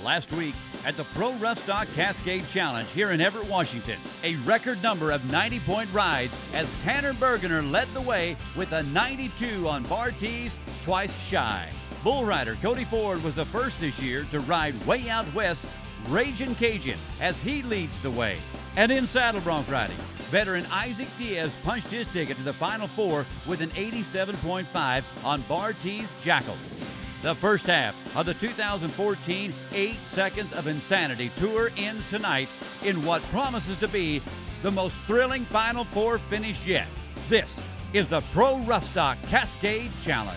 Last week at the Pro Rough Stock Cascade Challenge here in Everett, Washington, a record number of 90-point rides as Tanner Bergener led the way with a 92 on bar tees, twice shy. Bull rider Cody Ford was the first this year to ride way out west, Ragin' Cajun, as he leads the way. And in saddle bronc riding, veteran Isaac Diaz punched his ticket to the Final Four with an 87.5 on bar tees Jackal. The first half of the 2014 8 Seconds of Insanity Tour ends tonight in what promises to be the most thrilling Final Four finish yet. This is the Pro Rough Stock Cascade Challenge.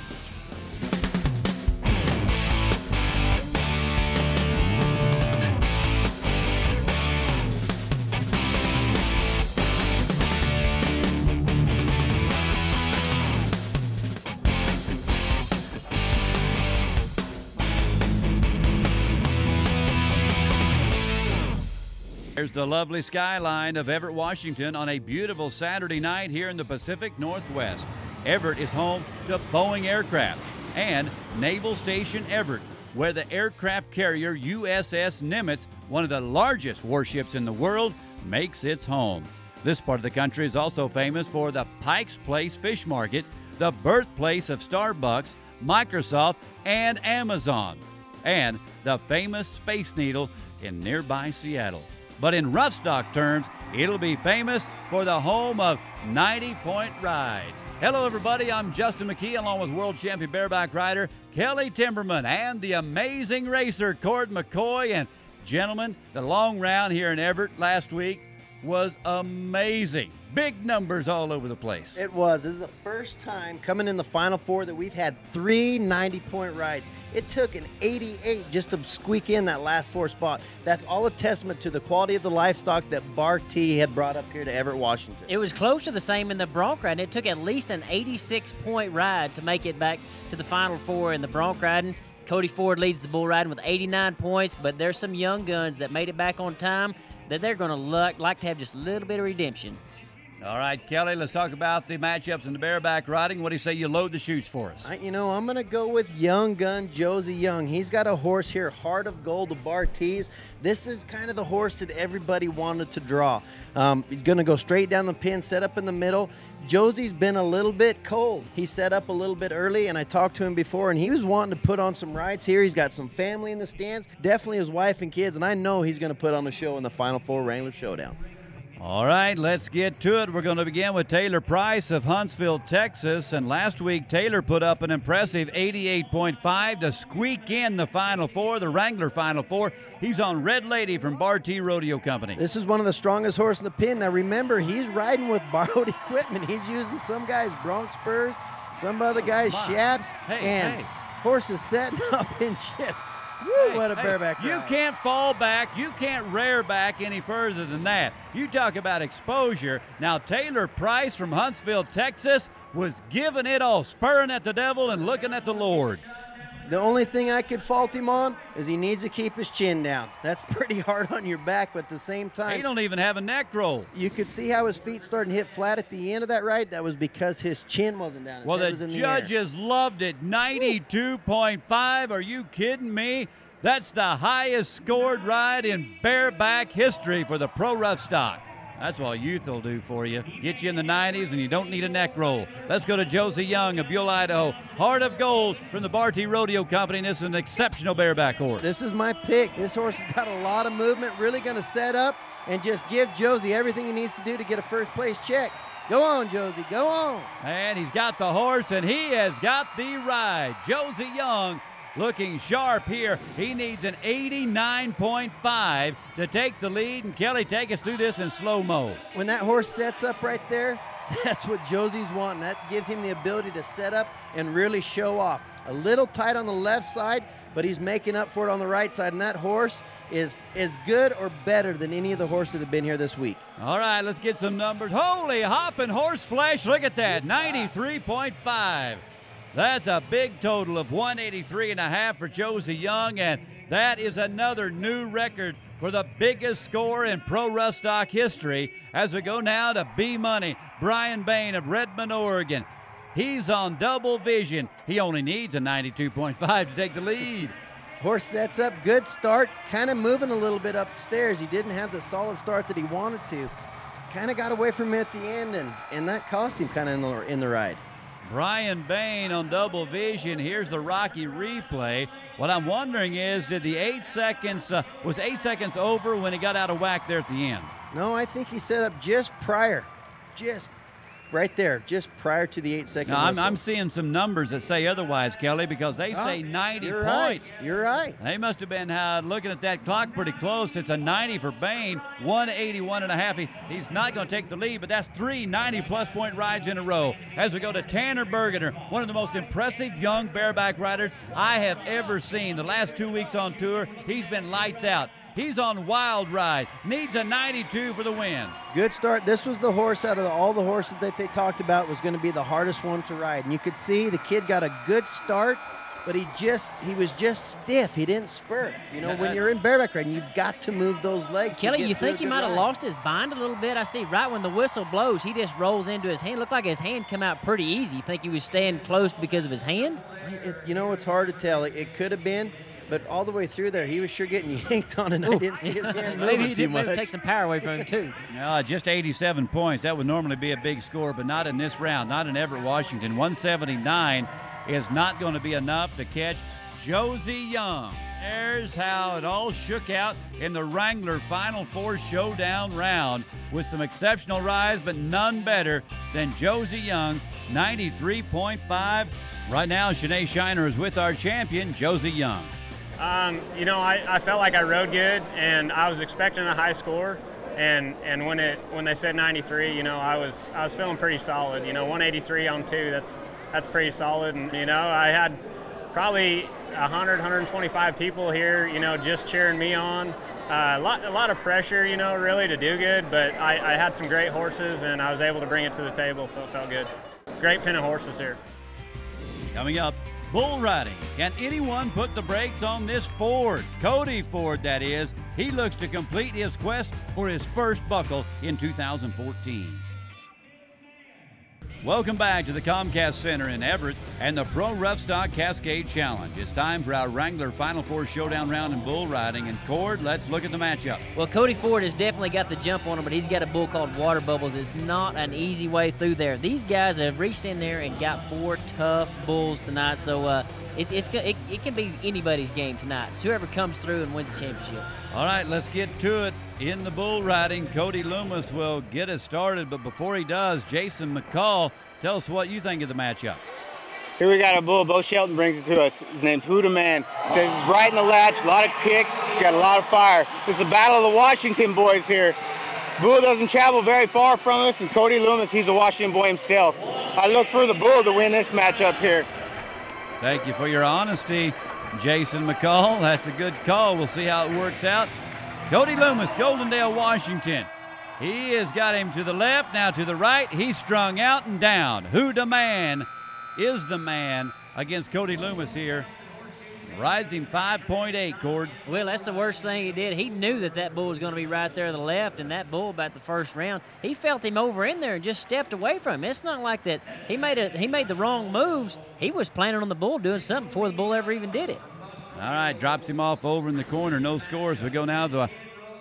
There's the lovely skyline of Everett, Washington on a beautiful Saturday night here in the Pacific Northwest. Everett is home to Boeing Aircraft and Naval Station Everett, where the aircraft carrier USS Nimitz, one of the largest warships in the world, makes its home. This part of the country is also famous for the Pike's Place Fish Market, the birthplace of Starbucks, Microsoft, and Amazon, and the famous Space Needle in nearby Seattle. But in rough stock terms, it'll be famous for the home of 90-point rides. Hello, everybody. I'm Justin McKee, along with world champion bareback rider Kelly Timberman and the amazing racer Cord McCoy. And gentlemen, the long round here in Everett last week was amazing. Big numbers all over the place. It was. This is the first time coming in the Final Four that we've had 3 90-point rides. It took an 88 just to squeak in that last 4 spot. That's all a testament to the quality of the livestock that Bar T had brought up here to Everett, Washington. It was close to the same in the Bronc riding. It took at least an 86-point ride to make it back to the Final Four in the Bronc riding. Cody Ford leads the bull riding with 89 points, but there's some young guns that made it back on time that they're going to like to have just a little bit of redemption. All right, Kelly, let's talk about the matchups in the bareback riding. What do you say you load the chutes for us? I'm going to go with young gun Josie Young. He's got a horse here, Heart of Gold of Bar T's. This is kind of the horse that everybody wanted to draw. He's going to go straight down the pin, set up in the middle. Josie's been a little bit cold. He set up a little bit early, and I talked to him before, and he was wanting to put on some rides here. He's got some family in the stands, definitely his wife and kids, and I know he's going to put on a show in the Final Four Wrangler Showdown. All right, let's get to it. We're going to begin with Taylor Price of Huntsville, Texas. And last week, Taylor put up an impressive 88.5 to squeak in the Final Four, the Wrangler Final Four. He's on Red Lady from Bar T Rodeo Company. This is one of the strongest horses in the pin. Now, remember, he's riding with borrowed equipment. He's using some guys' Bronc spurs, some other guys' shaps, horses setting up in just... Woo, what a bareback ride. You can't fall back. You can't rear back any further than that. You talk about exposure. Now, Taylor Price from Huntsville, Texas, was giving it all, spurring at the devil and looking at the Lord. The only thing I could fault him on is he needs to keep his chin down. That's pretty hard on your back, but at the same time... He don't even have a neck roll. You could see how his feet started to hit flat at the end of that ride. That was because his chin wasn't down. His well, head was the in the judges loved it. 92.5. Are you kidding me? That's the highest scored ride in bareback history for the Pro Rough Stock. That's what youth will do for you. Get you in the 90s, and you don't need a neck roll. Let's go to Josie Young of Buell, Idaho. Heart of Gold from the Bar T Rodeo Company. This is an exceptional bareback horse. This is my pick. This horse has got a lot of movement, really going to set up and just give Josie everything he needs to do to get a first place check. Go on, Josie, go on. And he's got the horse, and he has got the ride. Josie Young looking sharp here. He needs an 89.5 to take the lead. And Kelly, take us through this in slow-mo. When that horse sets up right there, that's what Josie's wanting. That gives him the ability to set up and really show off. A little tight on the left side, but he's making up for it on the right side. And that horse is as good or better than any of the horses that have been here this week. All right, let's get some numbers. Holy hopping horse flesh. Look at that, 93.5. That's a big total of 183.5 for Josie Young, and that is another new record for the biggest score in Pro Rough Stock history. As we go now to B Money, Brian Bain of Redmond, Oregon. He's on double vision. He only needs a 92.5 to take the lead. Horse sets up, good start, kind of moving a little bit upstairs. He didn't have the solid start that he wanted to. Kind of got away from him at the end, and that cost him kind of in the ride. Brian Bain on double vision. Here's the Rocky replay. What I'm wondering is, did the 8 seconds, was 8 seconds over when he got out of whack there at the end? No, I think he set up just prior, just right there, just prior to the 8 second No, I'm seeing some numbers that say otherwise, Kelly, because they say 90 you're points. Right. You're right. They must have been looking at that clock pretty close. It's a 90 for Bain, 181.5. He's not going to take the lead, but that's 3 90-plus point rides in a row. As we go to Tanner Bergener, one of the most impressive young bareback riders I have ever seen. The last 2 weeks on tour, he's been lights out. He's on Wild Ride, needs a 92 for the win. Good start. This was the horse out of all the horses that they talked about was going to be the hardest one to ride. And you could see the kid got a good start, but he was just stiff. He didn't spurt. You know, when you're in bareback riding, you've got to move those legs. Kelly, you think he might have lost his bind a little bit? I see right when the whistle blows, he just rolls into his hand. Looked like his hand come out pretty easy. You think he was staying close because of his hand? It's hard to tell. It could have been. But all the way through there, he was sure getting yanked on, and I didn't see his hand moving too much. Maybe take some power away from him, too. Just 87 points. That would normally be a big score, but not in this round, not in Everett, Washington. 179 is not going to be enough to catch Josie Young. There's how it all shook out in the Wrangler Final Four Showdown round with some exceptional rides, but none better than Josie Young's 93.5. Right now, Shanae Shiner is with our champion, Josie Young. I felt like I rode good, and I was expecting a high score. And when they said 93, I was feeling pretty solid. 183 on 2, that's pretty solid. And I had probably 100, 125 people here, just cheering me on. A lot of pressure, really to do good. But I had some great horses, and I was able to bring it to the table, so it felt good. Great pen of horses here. Coming up, bull riding. Can anyone put the brakes on this Ford? Cody Ford, that is. He looks to complete his quest for his first buckle in 2014. Welcome back to the Comcast Center in Everett and the Pro Roughstock Cascade Challenge. It's time for our Wrangler Final Four Showdown round in bull riding. And Cord, let's look at the matchup. Well, Cody Ford has definitely got the jump on him, but he's got a bull called Water Bubbles. It's not an easy way through there. These guys have reached in there and got 4 tough bulls tonight, so it can be anybody's game tonight. It's whoever comes through and wins the championship. All right, let's get to it. In the bull riding, Cody Loomis will get us started, but before he does, Jason McCall, tell us what you think of the matchup. Here we got a bull. Bo Shelton brings it to us. His name's Huda Man. Says he's right in the latch, a lot of kick, he's got a lot of fire. This is a battle of the Washington boys here. Bull doesn't travel very far from us, and Cody Loomis, he's a Washington boy himself. I look for the bull to win this matchup here. Thank you for your honesty, Jason McCall. That's a good call. We'll see how it works out. Cody Loomis, Goldendale, Washington. He has got him to the left, now to the right. He's strung out and down. Huda Man is the man against Cody Loomis here. Rides him 5.8, Cord. Well, that's the worst thing he did. He knew that bull was going to be right there to the left, and that bull about the first round, he felt him over in there and just stepped away from him. It's not like that he made the wrong moves. He was planning on the bull doing something before the bull ever even did it. All right, drops him off over in the corner. No scores. We go now to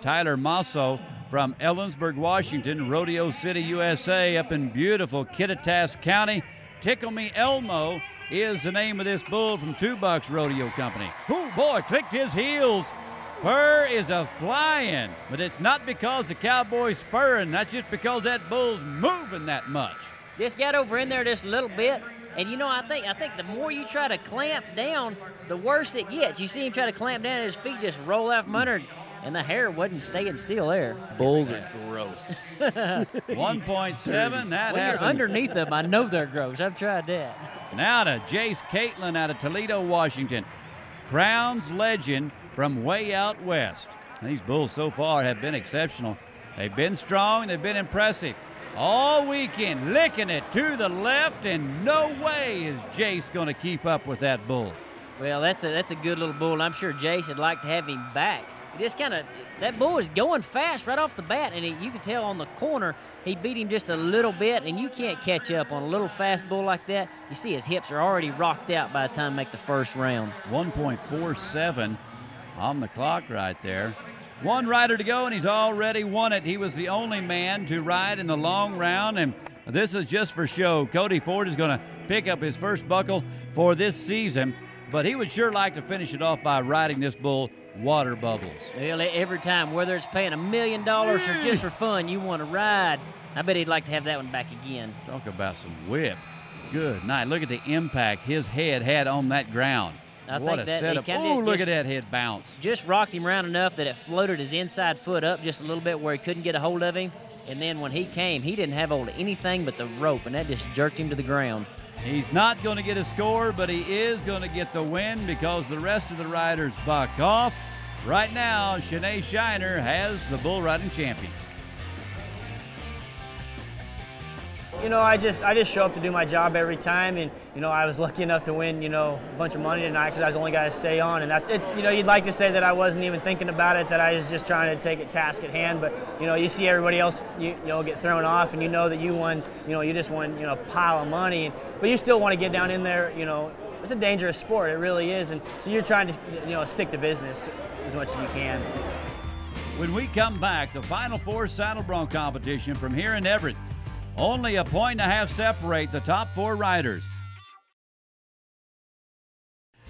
Tyler Masso from Ellensburg, Washington, Rodeo City, USA, up in beautiful Kittitas County. Tickle Me Elmo is the name of this bull from Two Bucks Rodeo Company. Oh boy, clicked his heels. Spur is a flying, but it's not because the cowboy's spurring. That's just because that bull's moving that much. Just got over in there just a little bit, and I think the more you try to clamp down, the worse it gets. You see him try to clamp down, his feet just roll out from under, and the hair wasn't staying still there. Bulls are gross. 1.7, that when happened. You're underneath them, I know they're gross. I've tried that. Now to Jace Caitlin out of Toledo, Washington. Crown's legend from way out west. These bulls so far have been exceptional. They've been strong, they've been impressive. All weekend, licking it to the left, and no way is Jace going to keep up with that bull. Well, that's a good little bull. I'm sure Jace would like to have him back. he just kind of, that bull is going fast right off the bat, and you can tell on the corner he beat him just a little bit, and you can't catch up on a little fast bull like that. You see his hips are already rocked out by the time you make the first round. 1.47 on the clock right there. One rider to go, and he's already won it. He was the only man to ride in the long round, and this is just for show. Cody Ford is going to pick up his first buckle for this season, but he would sure like to finish it off by riding this bull Water Bubbles. Well, every time, whether it's paying $1 million or just for fun, you want to ride, I bet he'd like to have that one back again. Talk about some whip. Good night. Look at the impact his head had on that ground. What a setup. Oh, look at that head bounce. Just rocked him around enough that it floated his inside foot up just a little bit where he couldn't get a hold of him. And then when he came, he didn't have hold of anything but the rope, and that just jerked him to the ground. He's not going to get a score, but he is going to get the win because the rest of the riders buck off. Right now, Shanae Shiner has the bull riding champion. You know, I just show up to do my job every time, and you know, I was lucky enough to win, you know, a bunch of money tonight because I was the only guy to stay on, and it's you know, you'd like to say that I wasn't even thinking about it, that I was just trying to take a task at hand, but you know, you see everybody else, you know, get thrown off, and you know that you won, you know, you just won, you know, a pile of money, but you still want to get down in there, you know. It's a dangerous sport, it really is, and so you're trying to, you know, stick to business as much as you can. When we come back, the Final Four Saddle Bronc competition from here in Everett. Only 1.5 points separate the top 4 riders.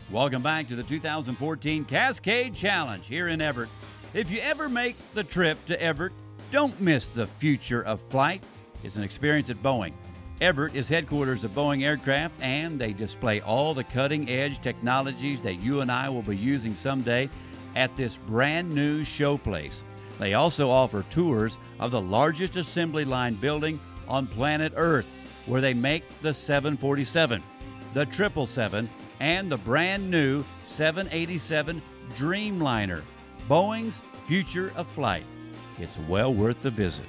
Welcome back to the 2014 Cascade Challenge here in Everett. If you ever make the trip to Everett, don't miss the future of flight. It's an experience at Boeing. Everett is headquarters of Boeing Aircraft, and they display all the cutting-edge technologies that you and I will be using someday at this brand new showplace. They also offer tours of the largest assembly line building on planet Earth, where they make the 747, the 777, and the brand new 787 Dreamliner, Boeing's future of flight. It's well worth the visit.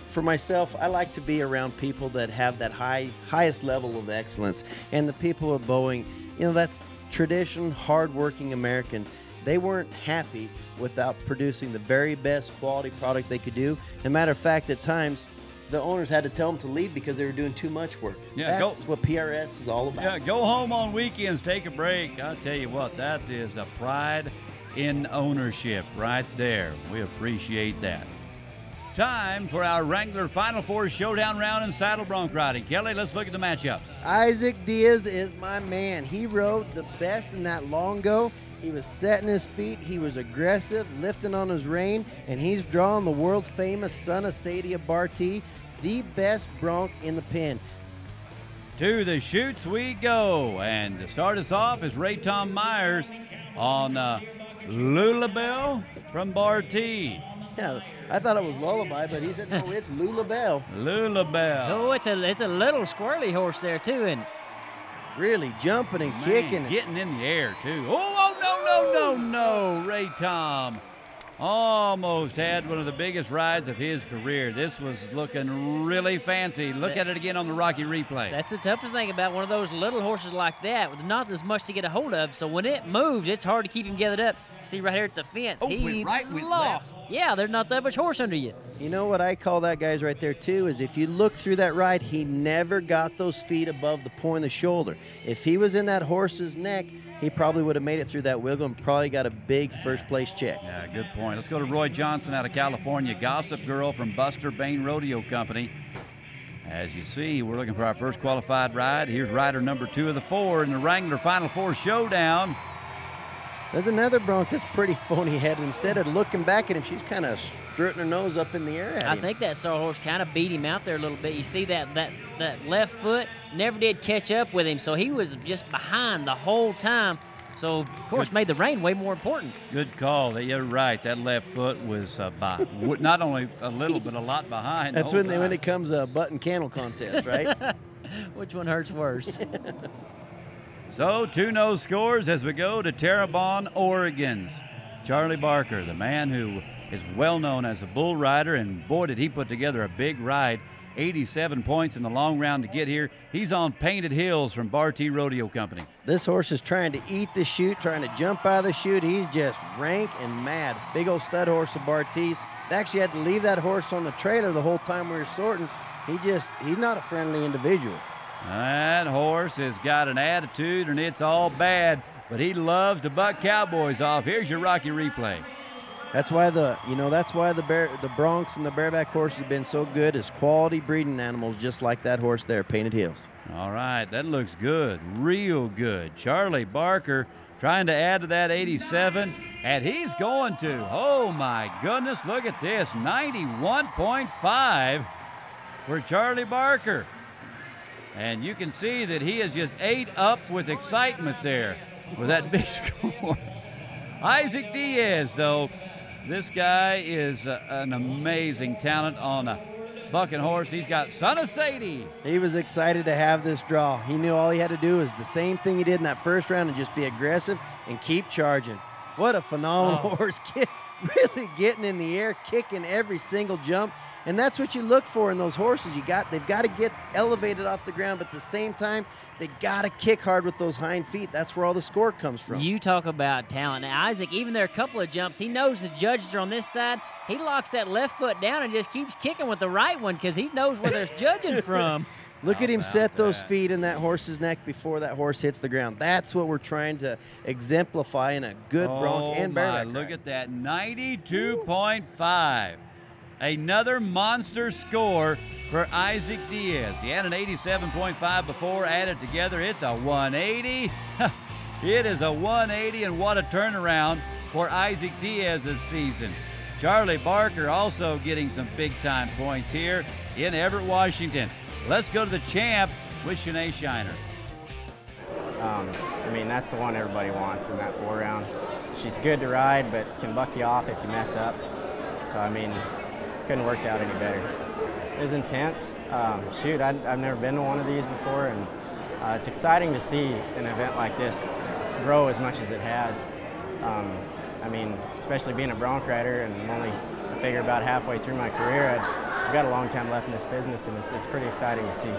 For myself, I like to be around people that have that highest level of excellence. And the people at Boeing, you know, that's tradition, hardworking Americans. They weren't happy without producing the very best quality product they could do. As a matter of fact, at times, the owners had to tell them to leave because they were doing too much work. Yeah, that's what PRS is all about. Yeah, go home on weekends, take a break. I'll tell you what, that is a pride in ownership right there. We appreciate that. Time for our Wrangler Final Four Showdown round in saddle bronc riding. Kelly, let's look at the matchup. Isaac Diaz is my man. He rode the best in that longo. He was setting his feet, he was aggressive, lifting on his rein, and he's drawing the world-famous son of Sadia Barty, the best bronc in the pen. To the chutes we go, and to start us off is Ray Tom Myers on Lullabelle from Barty. Yeah, I thought it was Lullaby, but he said, no, it's Lullabelle. Lullabelle. Oh, it's a little squirrely horse there, too, and really jumping and kicking. Getting in the air, too. Oh, no. Ray Tom almost had one of the biggest rides of his career. This was looking really fancy. Look at it again on the Rocky replay. That's the toughest thing about one of those little horses like that, with not as much to get a hold of. So when it moves, it's hard to keep him gathered up. See right here at the fence, he went right, went lost. left. Yeah, there's not that much horse under you. You know what I call that, guys, right there, too, is if you look through that ride, he never got those feet above the point of the shoulder. If he was in that horse's neck, he probably would have made it through that wiggle and probably got a big first-place check. Yeah, good point. Let's go to Roy Johnson out of California, Gossip Girl from Buster Bain Rodeo Company. As you see, we're looking for our first qualified ride. Here's rider number 2 of the 4 in the Wrangler Final Four Showdown. There's another bronc that's pretty phony-headed. Instead of looking back at him, she's kind of strutting her nose up in the air at him. I think that sawhorse kind of beat him out there a little bit. You see that left foot never did catch up with him, so he was just behind the whole time. So, of course, made the rain way more important. Good call. You're right. That left foot was not only a little, but a lot behind. That's when it comes a butt and candle contest, right? Which one hurts worse? So, 2 no scores as we go to Terrebonne, Oregon's Charlie Barker, the man who is well known as a bull rider, and boy, did he put together a big ride. 87 points in the long round to get here. He's on Painted Hills from Bartee Rodeo Company. This horse is trying to eat the chute, trying to jump out of the chute. He's just rank and mad. Big old stud horse of Bartee's. They actually had to leave that horse on the trailer the whole time we were sorting. He's not a friendly individual. That horse has got an attitude, and it's all bad, but he loves to buck cowboys off. Here's your Rocky replay. That's why the Broncs and the bareback horses have been so good, as quality breeding animals, just like that horse there, Painted Hills. All right, that looks good, real good. Charlie Barker trying to add to that 87, and he's going to. Oh my goodness, look at this, 91.5 for Charlie Barker. And you can see that he is just ate up with excitement there with that big score. Isaac Diaz, though, this guy is an amazing talent on a bucking horse. He's got Son of Sadie. He was excited to have this draw. He knew all he had to do was the same thing he did in that first round and just be aggressive and keep charging. What a phenomenal horse. Really getting in the air, kicking every single jump. And that's what you look for in those horses. They've got to get elevated off the ground, but at the same time, they got to kick hard with those hind feet. That's where all the score comes from. You talk about talent. Now, Isaac, even there are a couple of jumps, he knows the judges are on this side. He locks that left foot down and just keeps kicking with the right one because he knows where they're judging from. Look at him set those feet in that horse's neck before that horse hits the ground. That's what we're trying to exemplify in a good bronc and bareback ride. Look at that, 92.5. Another monster score for Isaac Diaz. He had an 87.5 before, added together, it's a 180. It is a 180, and what a turnaround for Isaac Diaz this season. Charlie Barker also getting some big-time points here in Everett, Washington. Let's go to the champ with Shanae Shiner. I mean, that's the one everybody wants in that 4-round. She's good to ride, but can buck you off if you mess up. So, I mean, couldn't work out any better. It was intense. Shoot, I've never been to one of these before, and it's exciting to see an event like this grow as much as it has. I mean, especially being a bronc rider, and I'm only, I figure, about halfway through my career. I've got a long time left in this business, and it's pretty exciting to see.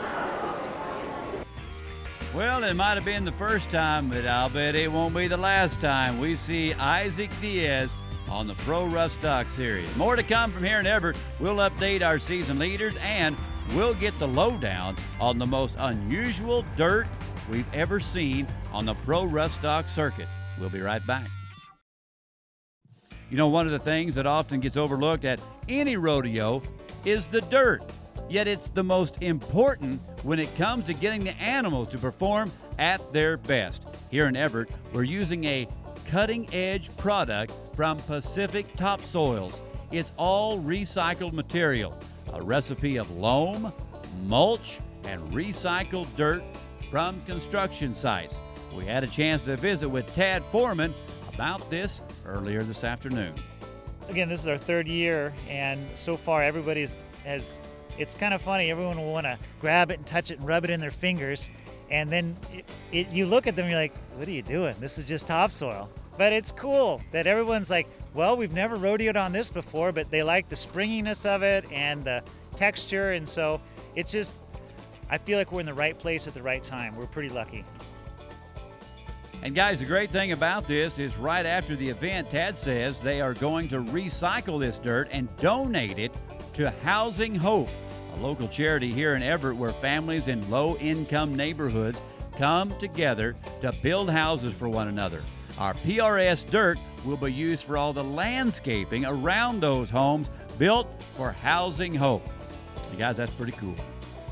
Well, it might have been the first time, but I'll bet it won't be the last time we see Isaac Diaz on the Pro Rough Stock Series. More to come from here in Everett. We'll update our season leaders, and we'll get the lowdown on the most unusual dirt we've ever seen on the Pro Rough Stock circuit. We'll be right back. You know, one of the things that often gets overlooked at any rodeo is the dirt. Yet it's the most important when it comes to getting the animals to perform at their best. Here in Everett, we're using a cutting-edge product from Pacific Topsoils. It's all recycled material, a recipe of loam, mulch, and recycled dirt from construction sites. We had a chance to visit with Tad Foreman about this earlier this afternoon. Again, this is our third year, and so far everybody's has, it's kind of funny, everyone will want to grab it and touch it and rub it in their fingers, and then you look at them and you're like, what are you doing? This is just topsoil. But it's cool that everyone's like, well, we've never rodeoed on this before, but they like the springiness of it and the texture, and so it's just, I feel like we're in the right place at the right time. We're pretty lucky. And guys, the great thing about this is right after the event, Tad says they are going to recycle this dirt and donate it to Housing Hope, a local charity here in Everett where families in low-income neighborhoods come together to build houses for one another. Our PRS dirt will be used for all the landscaping around those homes built for Housing Hope. You guys, that's pretty cool.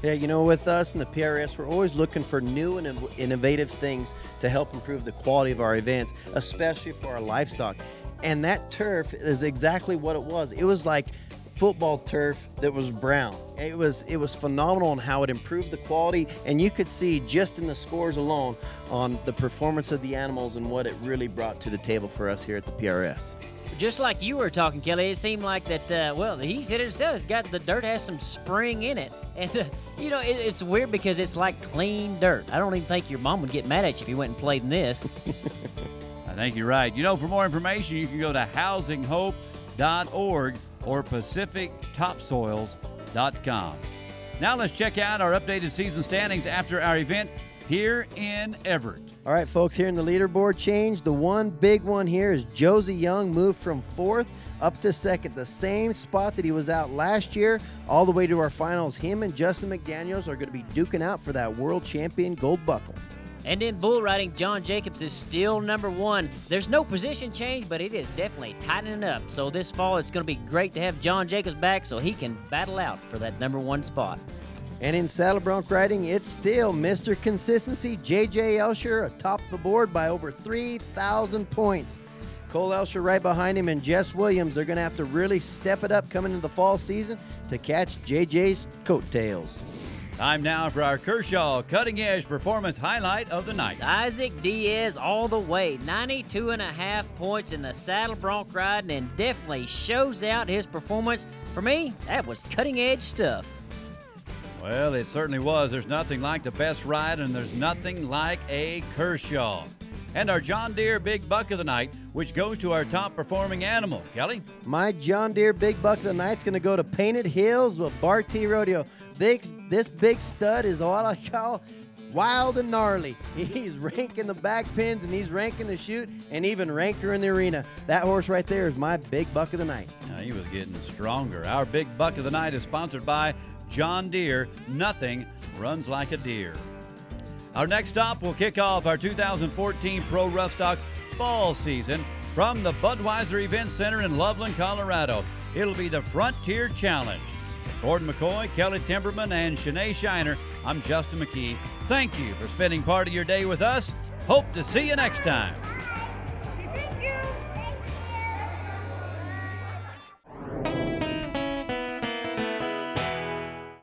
Yeah, you know, with us in the PRS, we're always looking for new and innovative things to help improve the quality of our events, especially for our livestock. And that turf is exactly what it was. It was like football turf that was brown. It was phenomenal on how it improved the quality, and you could see just in the scores alone on the performance of the animals and what it really brought to the table for us here at the PRS. Just like you were talking, Kelly, it seemed like that, well, he said it himself, the dirt has some spring in it. And, you know, it's weird because it's like clean dirt. I don't even think your mom would get mad at you if you went and played in this. I think you're right. You know, for more information, you can go to housinghope.org or pacifictopsoils.com. Now let's check out our updated season standings after our event here in Everett. All right, folks, here in the leaderboard change, the one big one here is Josie Young moved from 4th up to 2nd, the same spot that he was out last year, all the way to our finals. Him and Justin McDaniels are going to be duking out for that world champion gold buckle. And in bull riding, John Jacobs is still number 1. There's no position change, but it is definitely tightening up. So this fall, it's going to be great to have John Jacobs back so he can battle out for that number 1 spot. And in saddle bronc riding, it's still Mr. Consistency, J.J. Elsher, atop the board by over 3,000 points. Cole Elsher right behind him, and Jess Williams, they're going to have to really step it up coming into the fall season to catch J.J.'s coattails. Time now for our Kershaw Cutting Edge Performance Highlight of the night. Isaac Diaz all the way, 92.5 points in the saddle bronc riding, and definitely shows out his performance. For me, that was cutting edge stuff. Well, it certainly was. There's nothing like the best ride, and there's nothing like a Kershaw. And our John Deere Big Buck of the Night, which goes to our top performing animal. Kelly? My John Deere Big Buck of the Night's going to go to Painted Hills with Barty Rodeo. This big stud is what I call wild and gnarly. He's ranking the back pins, and he's ranking the chute, and even ranker in the arena. That horse right there is my Big Buck of the Night. He was getting stronger. Our Big Buck of the Night is sponsored by John Deere. Nothing runs like a deer. Our next stop will kick off our 2014 Pro Rough Stock fall season from the Budweiser Event Center in Loveland, Colorado. It'll be the Frontier Challenge. For Gordon McCoy, Kelly Timberman, and Shanae Shiner, I'm Justin McKee. Thank you for spending part of your day with us. Hope to see you next time.